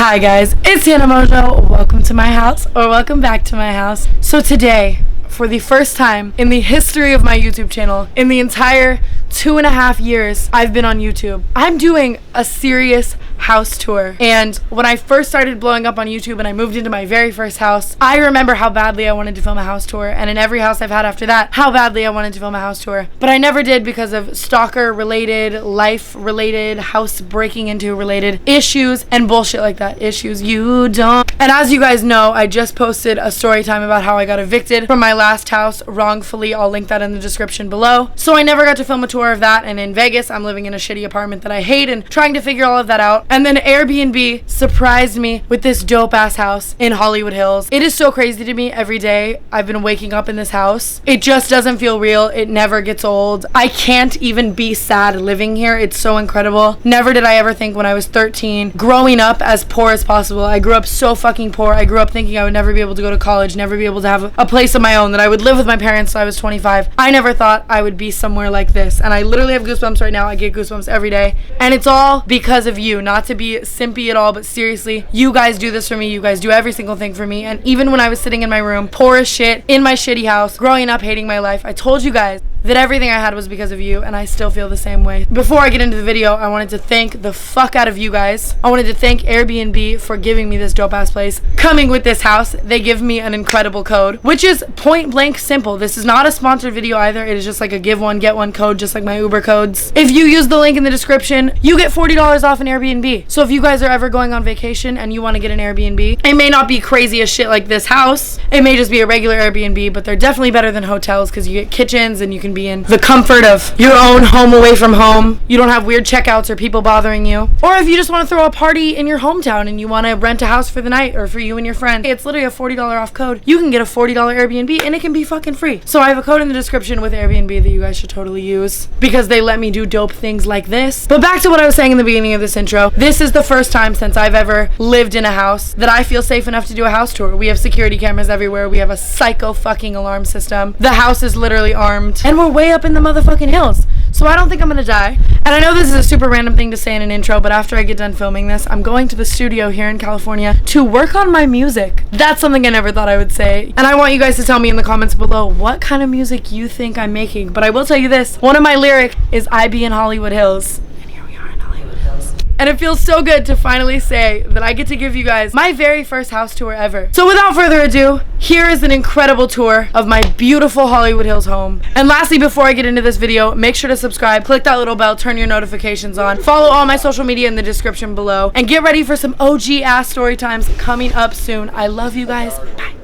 Hi guys, it's Tana Mongeau. Welcome to my house, or welcome back to my house. So today, for the first time in the history of my YouTube channel, in the entire 2.5 years I've been on YouTube, I'm doing a serious house tour. And when I first started blowing up on YouTube and I moved into my very first house, I remember how badly I wanted to film a house tour, and in every house I've had after that, how badly I wanted to film a house tour. But I never did because of stalker related, life related, house breaking into related issues and bullshit like that. Issues you don't. And as you guys know, I just posted a story time about how I got evicted from my last house wrongfully. I'll link that in the description below. So I never got to film a tour of that, and in Vegas I'm living in a shitty apartment that I hate and trying to figure all of that out. And then Airbnb surprised me with this dope ass house in Hollywood Hills. It is so crazy to me every day. I've been waking up in this house. It just doesn't feel real. It never gets old. I can't even be sad living here. It's so incredible. Never did I ever think when I was 13, growing up as poor as possible. I grew up so fucking poor. I grew up thinking I would never be able to go to college, never be able to have a place of my own, that I would live with my parents till I was 25. I never thought I would be somewhere like this. And I literally have goosebumps right now. I get goosebumps every day. And it's all because of you. Not to be simpy at all, but seriously, you guys do this for me. You guys do every single thing for me. And even when I was sitting in my room, poor as shit, in my shitty house, growing up hating my life, I told you guys that everything I had was because of you, and I still feel the same way. Before I get into the video, I wanted to thank the fuck out of you guys. I wanted to thank Airbnb for giving me this dope ass place. Coming with this house, they give me an incredible code, which is point blank simple. This is not a sponsored video either. It is just like a give one, get one code, just like my Uber codes. If you use the link in the description, you get $40 off an Airbnb. So if you guys are ever going on vacation and you want to get an Airbnb, it may not be crazy as shit like this house. It may just be a regular Airbnb, but they're definitely better than hotels because you get kitchens and you can be in the comfort of your own home away from home. You don't have weird checkouts or people bothering you. Or if you just want to throw a party in your hometown and you want to rent a house for the night or for you and your friend, it's literally a $40 off code. You can get a $40 Airbnb and it can be fucking free. So I have a code in the description with Airbnb that you guys should totally use because they let me do dope things like this. But back to what I was saying in the beginning of this intro. This is the first time since I've ever lived in a house that I feel safe enough to do a house tour. We have security cameras everywhere. We have a psycho fucking alarm system. The house is literally armed and we're way up in the motherfucking hills. So I don't think I'm gonna die. And I know this is a super random thing to say in an intro, but after I get done filming this, I'm going to the studio here in California to work on my music. That's something I never thought I would say. And I want you guys to tell me in the comments below what kind of music you think I'm making. But I will tell you this, one of my lyrics is I be in Hollywood Hills. And it feels so good to finally say that I get to give you guys my very first house tour ever. So without further ado, here is an incredible tour of my beautiful Hollywood Hills home. And lastly, before I get into this video, make sure to subscribe, click that little bell, turn your notifications on, follow all my social media in the description below, and get ready for some OG ass story times coming up soon. I love you guys. Bye.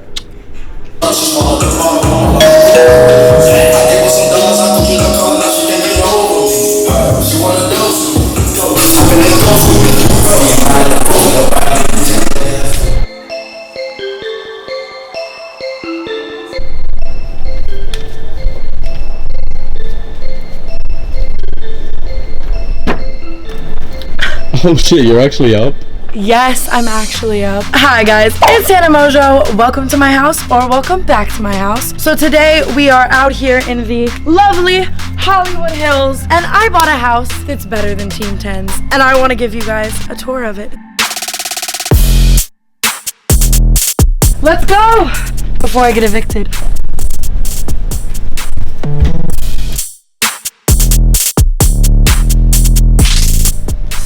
Oh shit, you're actually up? Yes, I'm actually up. Hi guys, it's Tana Mongeau. Welcome to my house, or welcome back to my house. So today we are out here in the lovely Hollywood Hills, and I bought a house that's better than Team 10's, and I want to give you guys a tour of it. Let's go! Before I get evicted.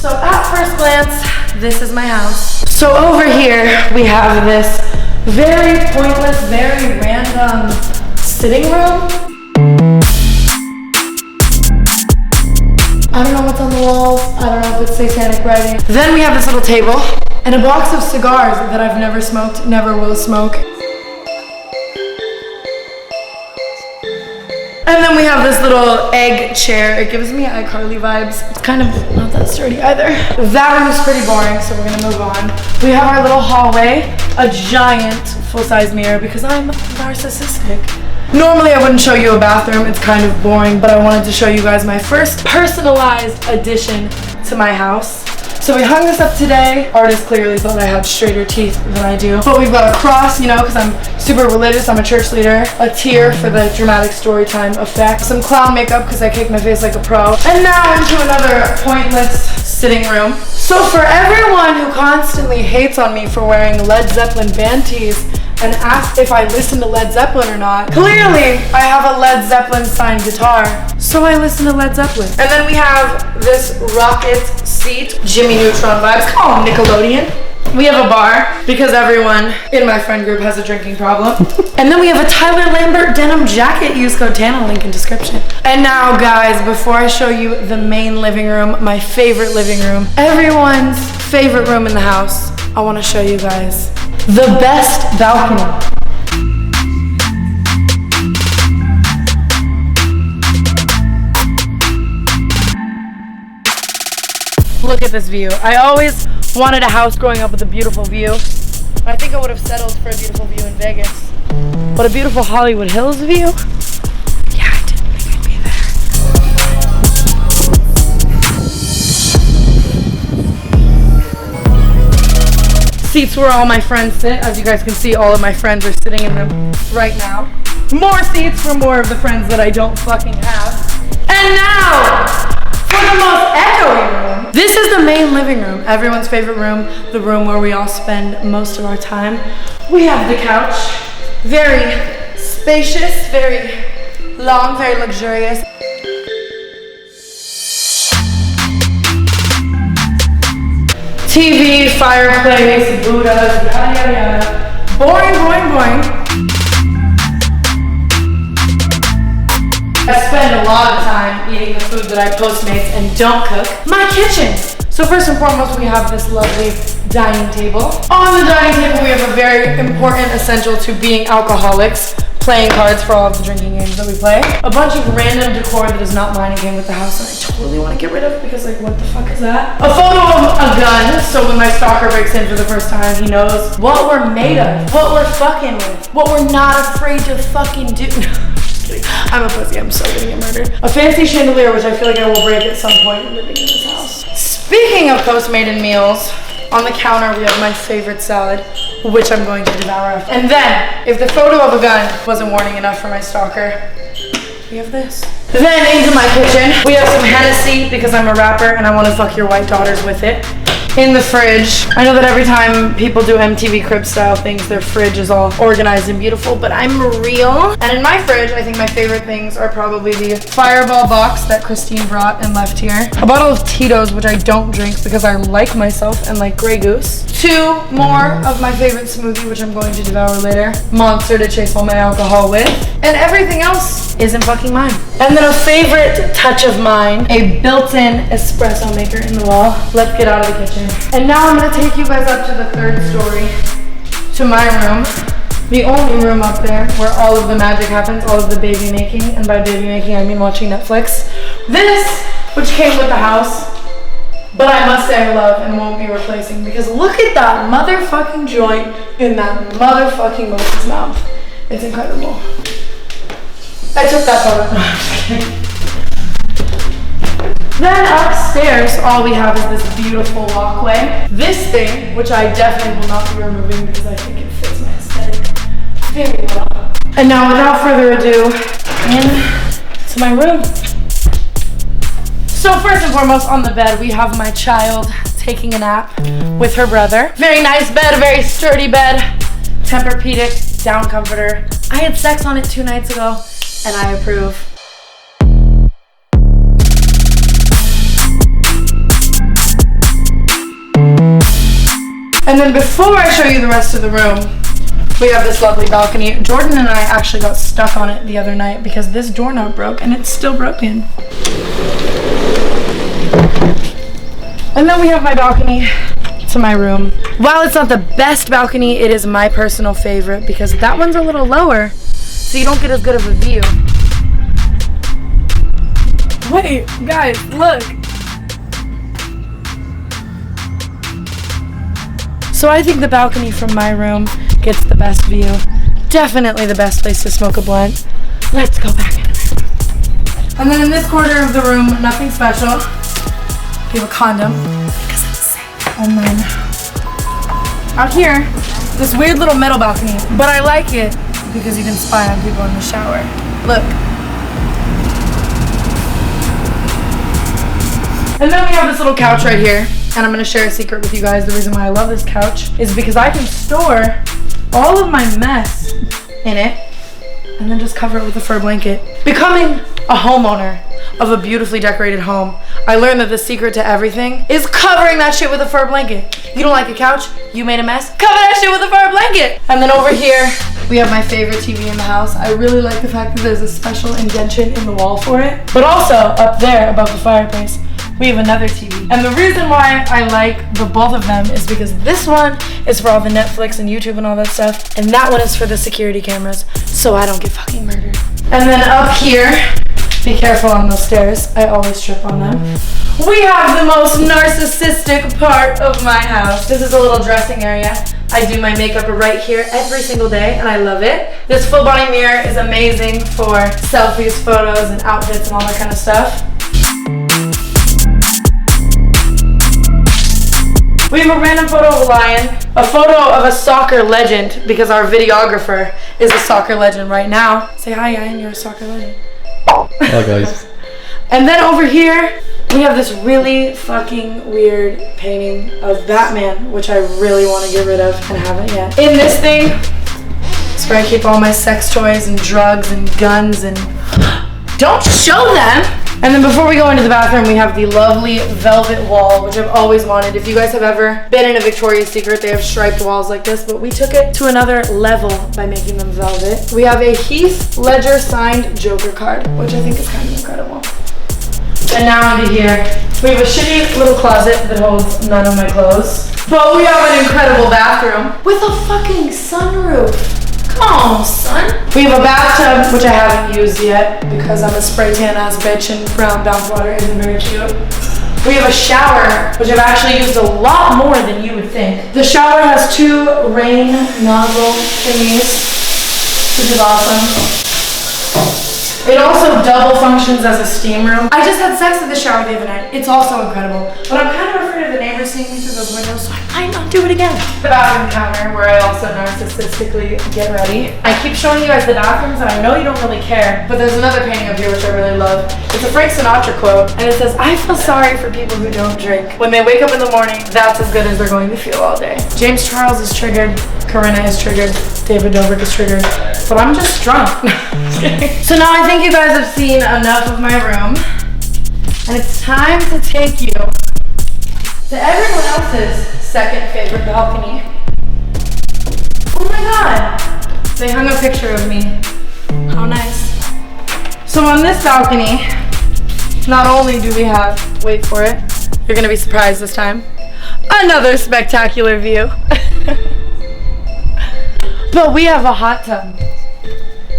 So at first glance, this is my house. So over here, we have this very pointless, very random sitting room. I don't know what's on the walls. I don't know if it's satanic writing. Then we have this little table and a box of cigars that I've never smoked, never will smoke. And then we have this little egg chair. It gives me iCarly vibes. It's kind of not that sturdy either. That room is pretty boring, so we're gonna move on. We have our little hallway, a giant full-size mirror because I'm narcissistic. Normally I wouldn't show you a bathroom, it's kind of boring, but I wanted to show you guys my first personalized addition to my house. So we hung this up today. Artist clearly thought I had straighter teeth than I do. But we've got a cross, you know, because I'm super religious. I'm a church leader. A tear for the dramatic story time effect. Some clown makeup because I cake my face like a pro. And now into another pointless sitting room. So for everyone who constantly hates on me for wearing Led Zeppelin band tees and asks if I listen to Led Zeppelin or not, clearly I have a Led Zeppelin signed guitar, so I listen to Led Zeppelin. And then we have this rocket seat, Jimmy Neutron vibes, call him Nickelodeon. We have a bar because everyone in my friend group has a drinking problem. And then we have a Tyler Lambert denim jacket. Use code Tana, link in description. And now guys, before I show you the main living room, my favorite living room, everyone's favorite room in the house, I want to show you guys the best balcony. Look at this view. I always wanted a house growing up with a beautiful view. I think I would have settled for a beautiful view in Vegas. But a beautiful Hollywood Hills view? Yeah, I didn't think I'd be there. Seats where all my friends sit. As you guys can see, all of my friends are sitting in them right now. More seats for more of the friends that I don't fucking have. And now, for the most echoey room. This is the main living room, everyone's favorite room, the room where we all spend most of our time. We have the couch, very spacious, very long, very luxurious. TV, fireplace, Buddhas, yada yada yada. Boring, boring, boring. I spend a lot of time eating the food that I Postmates and don't cook. My kitchen. So first and foremost, we have this lovely dining table. On the dining table, we have a very important essential to being alcoholics, playing cards for all of the drinking games that we play. A bunch of random decor that is not mine and came with the house and I totally want to get rid of because like, what the fuck is that? A photo of a gun, so when my stalker breaks in for the first time, he knows what we're made of, what we're fucking with, what we're not afraid to fucking do. I'm a pussy, I'm so gonna get murdered. A fancy chandelier, which I feel like I will break at some point living in this house. Speaking of Postmated meals, on the counter we have my favorite salad, which I'm going to devour. And then, if the photo of a gun wasn't warning enough for my stalker, we have this. Then into my kitchen, we have some Hennessy because I'm a rapper and I want to fuck your white daughters with it. In the fridge, I know that every time people do MTV Crib style things, their fridge is all organized and beautiful, but I'm real. And in my fridge, I think my favorite things are probably the Fireball box that Christine brought and left here. A bottle of Tito's, which I don't drink because I like myself and like Grey Goose. 2 more of my favorite smoothie, which I'm going to devour later. Monster to chase all my alcohol with. And everything else isn't fucking mine. And then a favorite touch of mine, a built-in espresso maker in the wall. Let's get out of the kitchen. And now I'm gonna take you guys up to the 3rd story, to my room. The only room up there where all of the magic happens, all of the baby making, and by baby making I mean watching Netflix. This, which came with the house, but I must say I love and won't be replacing because look at that motherfucking joint in that motherfucking monkey's mouth. It's incredible. I took that photo. No, I'm just kidding. Then upstairs, all we have is this beautiful walkway. This thing, which I definitely will not be removing because I think it fits my aesthetic very well. And now without further ado, into my room. So first and foremost, on the bed, we have my child taking a nap with her brother. Very nice bed, a very sturdy bed. Tempur-Pedic, down comforter. I had sex on it 2 nights ago, and I approve. And then before I show you the rest of the room, we have this lovely balcony. Jordan and I actually got stuck on it the other night because this doorknob broke and it's still broken. And then we have my balcony to my room. While it's not the best balcony, it is my personal favorite because that one's a little lower, so you don't get as good of a view. Wait, guys, look. So I think the balcony from my room gets the best view. Definitely the best place to smoke a blunt. Let's go back into my room. And then in this corner of the room, nothing special. We have a condom because I'm sick. And then out here, this weird little metal balcony. But I like it because you can spy on people in the shower. Look. And then we have this little couch right here. And I'm gonna share a secret with you guys. The reason why I love this couch is because I can store all of my mess in it and then just cover it with a fur blanket. Becoming a homeowner of a beautifully decorated home, I learned that the secret to everything is covering that shit with a fur blanket. You don't like a couch? You made a mess? Cover that shit with a fur blanket! And then over here, we have my favorite TV in the house. I really like the fact that there's a special indention in the wall for it. But also, up there above the fireplace, we have another TV. And the reason why I like the both of them is because this one is for all the Netflix and YouTube and all that stuff. And that one is for the security cameras, so I don't get fucking murdered. And then up here, be careful on those stairs. I always trip on them. We have the most narcissistic part of my house. This is a little dressing area. I do my makeup right here every single day, and I love it. This full body mirror is amazing for selfies, photos, and outfits and all that kind of stuff. We have a random photo of a lion, a photo of a soccer legend, because our videographer is a soccer legend right now. Say hi, Ian, you're a soccer legend. Hi guys. And then over here, we have this really fucking weird painting of Batman, which I really want to get rid of and haven't yet. In this thing, it's where I keep all my sex toys and drugs and guns and... Don't show them! And then before we go into the bathroom, we have the lovely velvet wall, which I've always wanted. If you guys have ever been in a Victoria's Secret, they have striped walls like this, but we took it to another level by making them velvet. We have a Heath Ledger signed Joker card, which I think is kind of incredible. And now under here, we have a shitty little closet that holds none of my clothes. But we have an incredible bathroom with a fucking sunroof. Come on, son. We have a bathtub, which I haven't used yet because I'm a spray tan ass bitch and brown bathwater isn't very cute. We have a shower, which I've actually used a lot more than you would think. The shower has 2 rain nozzle thingies, which is awesome. It also double functions as a steam room. I just had sex in the shower the other night. It's also incredible. But I'm kind of afraid of the neighbors seeing me through those windows, so I might not do it again. The bathroom counter, where I also narcissistically get ready. I keep showing you guys the bathrooms, and I know you don't really care, but there's another painting up here which I really love. It's a Frank Sinatra quote, and it says, "I feel sorry for people who don't drink. When they wake up in the morning, that's as good as they're going to feel all day." James Charles is triggered. Corinna is triggered. David Dobrik is triggered. But I'm just drunk. So now I think you guys have seen enough of my room, and it's time to take you to everyone else's second favorite balcony. Oh my god! They hung a picture of me. How nice. So on this balcony, not only do we have, wait for it, you're gonna be surprised this time, another spectacular view. But we have a hot tub.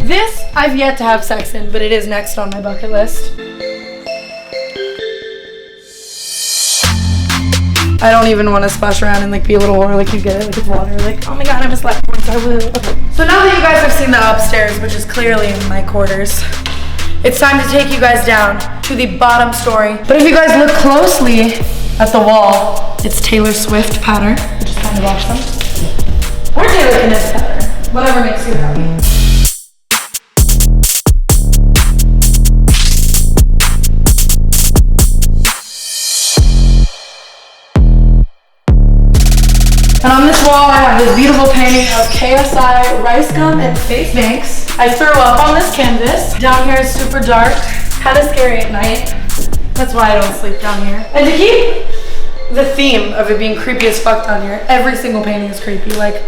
This I've yet to have sex in, but it is next on my bucket list. I don't even want to splash around and like be a little whore, like you get it, like it's water, like oh my god, I missed left points, I will. Okay. So now that you guys have seen the upstairs, which is clearly in my quarters, it's time to take you guys down to the bottom story. But if you guys look closely at the wall, it's Taylor Swift pattern, which is kind of awesome. Or Taylor Kniss pattern, whatever makes you happy. And on this wall, I have this beautiful painting of KSI, rice gum, and face banks. I threw up on this canvas. Down here is super dark, kind of scary at night. That's why I don't sleep down here. And to keep the theme of it being creepy as fuck down here, every single painting is creepy. Like,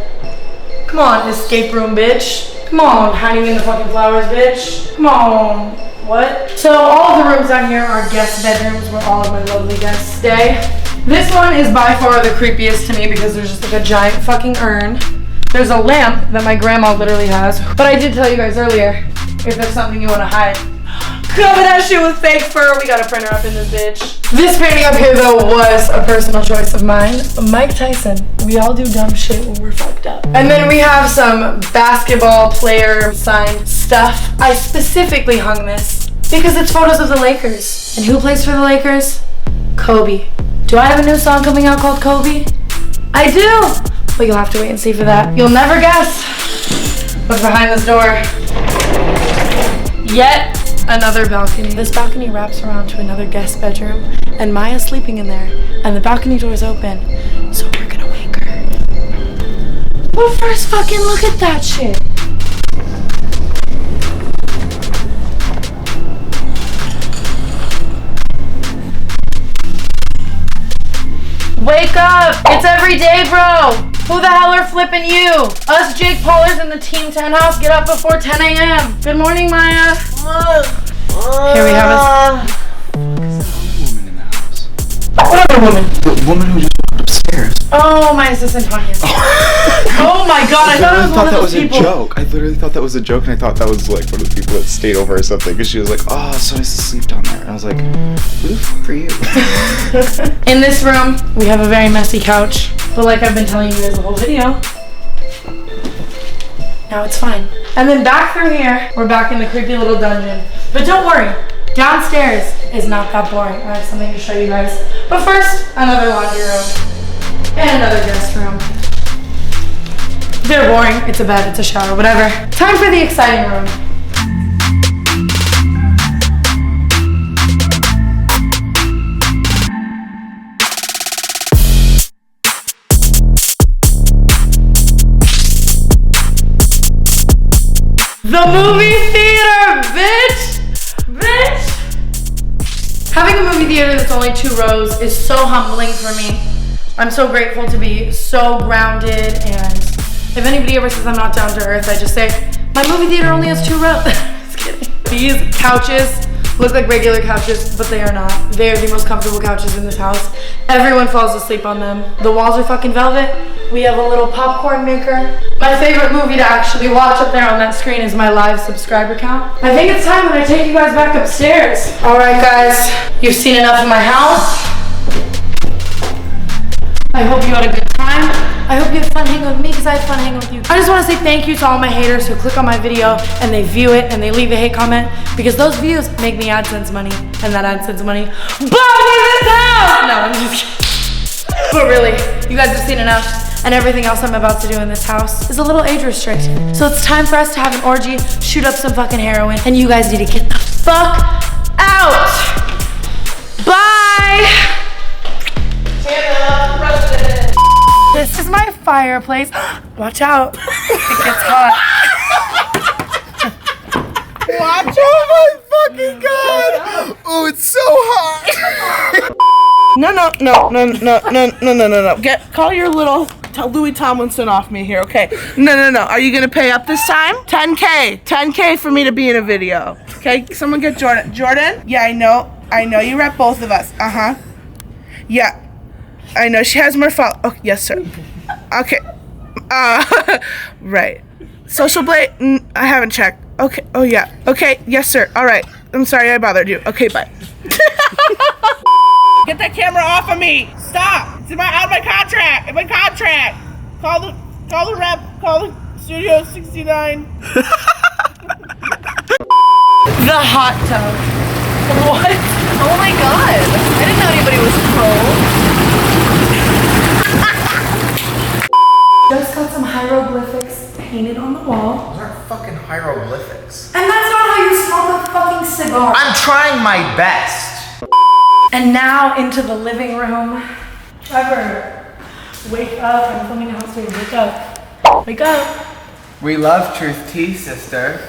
come on, escape room, bitch. Come on, hiding in the fucking flowers, bitch. Come on, what? So all of the rooms down here are guest bedrooms where all of my lovely guests stay. This one is by far the creepiest to me because there's just like a giant fucking urn. There's a lamp that my grandma literally has. But I did tell you guys earlier, if there's something you want to hide, cover that shit with fake fur. We got a printer up in this bitch. This painting up here though was a personal choice of mine. Mike Tyson. We all do dumb shit when we're fucked up. And then we have some basketball player signed stuff. I specifically hung this because it's photos of the Lakers. And who plays for the Lakers? Kobe. Do I have a new song coming out called Kobe? I do! But you'll have to wait and see for that. You'll never guess what's behind this door. Yet another balcony. This balcony wraps around to another guest bedroom, and Maya's sleeping in there, and the balcony door is open, so we're gonna wake her. But first, fucking look at that shit. Wake up! It's every day, bro! Who the hell are flipping you? Us Jake Paulers in the Team 10 house get up before 10 a.m. Good morning, Maya. Here we have us. Woman in the house. What other woman? The woman who just walked upstairs. Oh, my assistant Tanya. Oh my god, I thought it was one of that those was people. a joke. I literally thought that was a joke, and I thought that was like one of the people that stayed over or something. Because she was like, "Oh, it's so nice to sleep down there." And I was like, "Who the fuck are you?" In this room, we have a very messy couch. But like I've been telling you guys the whole video, now it's fine. And then back through here, we're back in the creepy little dungeon. But don't worry, downstairs is not that boring. I have something to show you guys. But first, another laundry room and another guest room. They're boring. It's a bed, it's a shower, whatever. Time for the exciting room. The movie theater, bitch! Bitch! Having a movie theater that's only 2 rows is so humbling for me. I'm so grateful to be so grounded, and if anybody ever says I'm not down to earth, I just say, my movie theater only has 2 rows. Just kidding. These couches look like regular couches, but they are not. They are the most comfortable couches in this house. Everyone falls asleep on them. The walls are fucking velvet. We have a little popcorn maker. My favorite movie to actually watch up there on that screen is my live subscriber count. I think it's time that I take you guys back upstairs. All right, guys, you've seen enough of my house. I hope you had a good time. I hope you had fun hanging with me because I had fun hanging with you. I just want to say thank you to all my haters who click on my video and they view it and they leave a hate comment, because those views make me AdSense money, and that AdSense money buys me this house! No, I'm just kidding. But really, you guys have seen enough. And everything else I'm about to do in this house is a little age restricted. So it's time for us to have an orgy, shoot up some fucking heroin, and you guys need to get the fuck out! Bye! This is my fireplace. Watch out. It gets hot. Watch! Oh my fucking god! Oh, it's so hot! No. Call your little Louis Tomlinson off me here, okay? No. Are you gonna pay up this time? 10K for me to be in a video. Okay, someone get Jordan. Jordan? Yeah, I know you rep both of us. Yeah, I know she has more follow. Oh, yes, sir. Okay. Right. Social Blade? I haven't checked. Okay. Oh, yeah. Okay. Yes, sir. All right. I'm sorry I bothered you. Okay, bye. Get that camera off of me! Stop! It's out of my contract! In my contract! Call the rep. Call the Studio 69. The hot tub. What? Oh my god! I didn't know anybody was pro. Just got some hieroglyphics painted on the wall. Those aren't fucking hieroglyphics. And that's not how you smoke a fucking cigar. I'm trying my best. And now into the living room. Trevor, wake up. I'm filming a house tour. Wake up. Wake up. We love truth tea, sister.